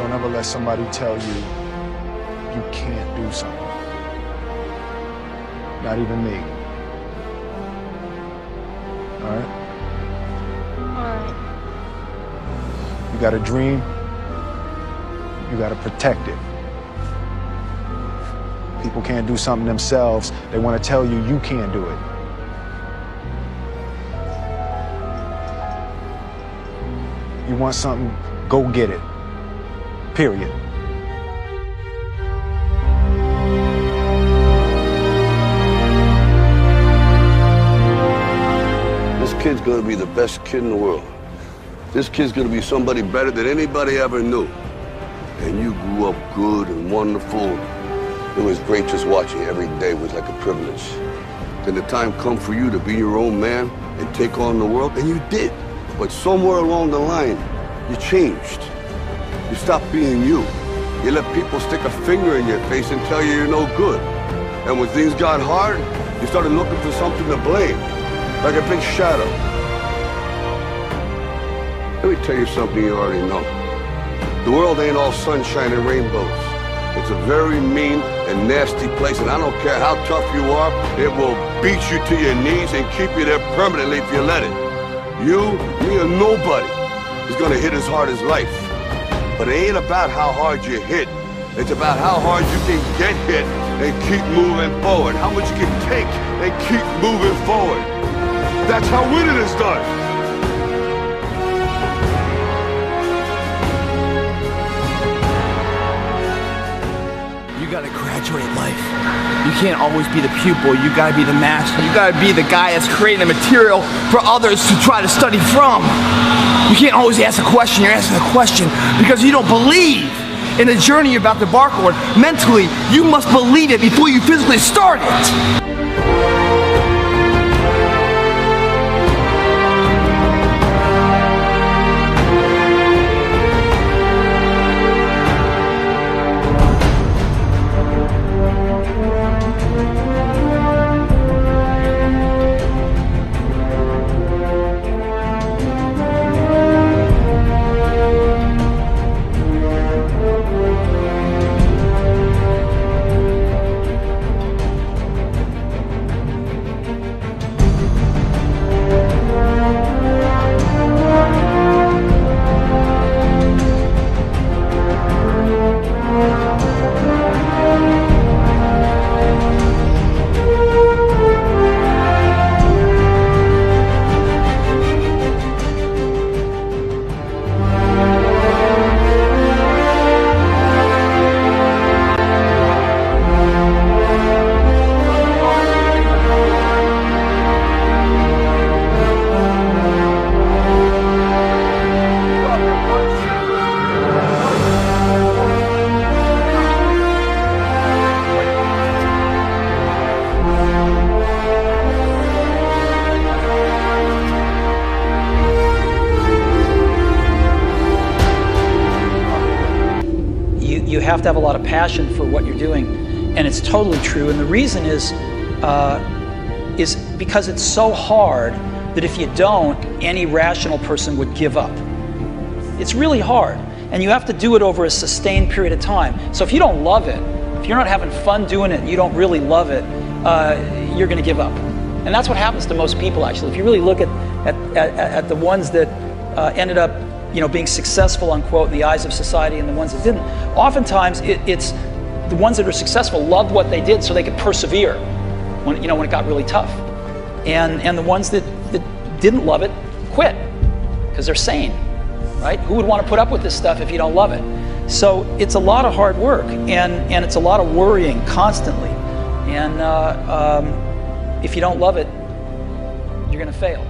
Don't ever let somebody tell you you can't do something. Not even me. All right? Alright. You got a dream, you got to protect it. People can't do something themselves. They want to tell you you can't do it. You want something, go get it. Period. This kid's gonna be the best kid in the world. This kid's gonna be somebody better than anybody ever knew. And you grew up good and wonderful. It was great just watching. Every day was like a privilege. Then the time come for you to be your own man and take on the world, and you did. But somewhere along the line, you changed. You stopped being you. You let people stick a finger in your face and tell you you're no good. And when things got hard, you started looking for something to blame, like a big shadow. Let me tell you something you already know. The world ain't all sunshine and rainbows. It's a very mean and nasty place, and I don't care how tough you are, it will beat you to your knees and keep you there permanently if you let it. You, me, or nobody is gonna hit as hard as life. But it ain't about how hard you hit. It's about how hard you can get hit and keep moving forward. How much you can take and keep moving forward. That's how winning is done. You gotta graduate life. You can't always be the pupil, you gotta be the master. You gotta be the guy that's creating the material for others to try to study from. You can't always ask a question, you're asking a question because you don't believe in the journey you're about to embark on. Mentally, you must believe it before you physically start it. You have to have a lot of passion for what you're doing, and it's totally true. And the reason is because it's so hard that if you don't, any rational person would give up. It's really hard, and you have to do it over a sustained period of time. So if you don't love it, if you're not having fun doing it, and you don't really love it, you're going to give up. And that's what happens to most people, actually. If you really look at the ones that ended up being successful, unquote, in the eyes of society and the ones that didn't, oftentimes it's the ones that are successful loved what they did so they could persevere when it got really tough. And the ones that didn't love it quit because they're sane, right? Who would want to put up with this stuff if you don't love it? So it's a lot of hard work, and it's a lot of worrying constantly. And if you don't love it, you're going to fail.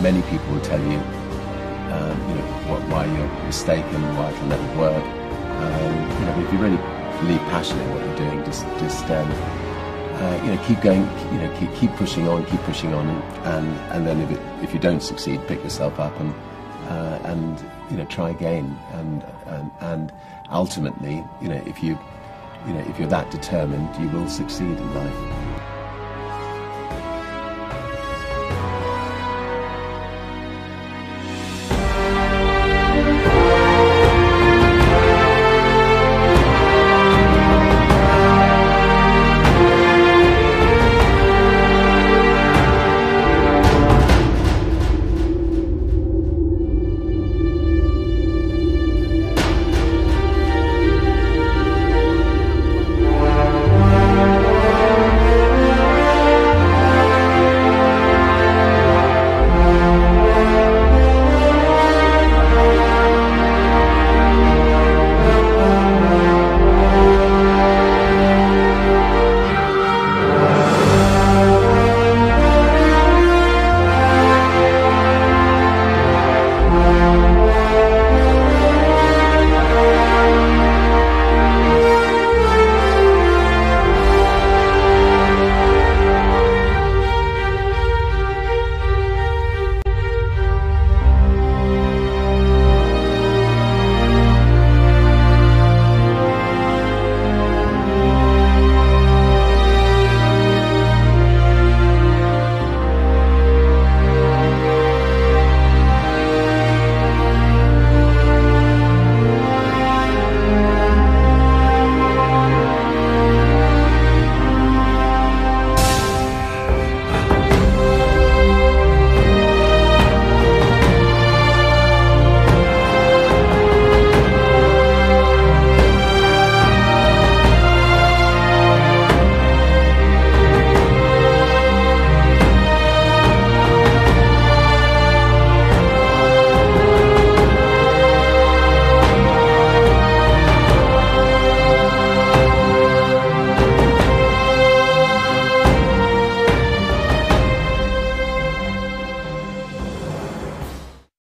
Many people will tell you, why you're mistaken, why it'll never work. If you really believe passionately in what you're doing, just keep going, keep pushing on, and then if you don't succeed, pick yourself up and try again, and ultimately, if you're that determined, you will succeed in life.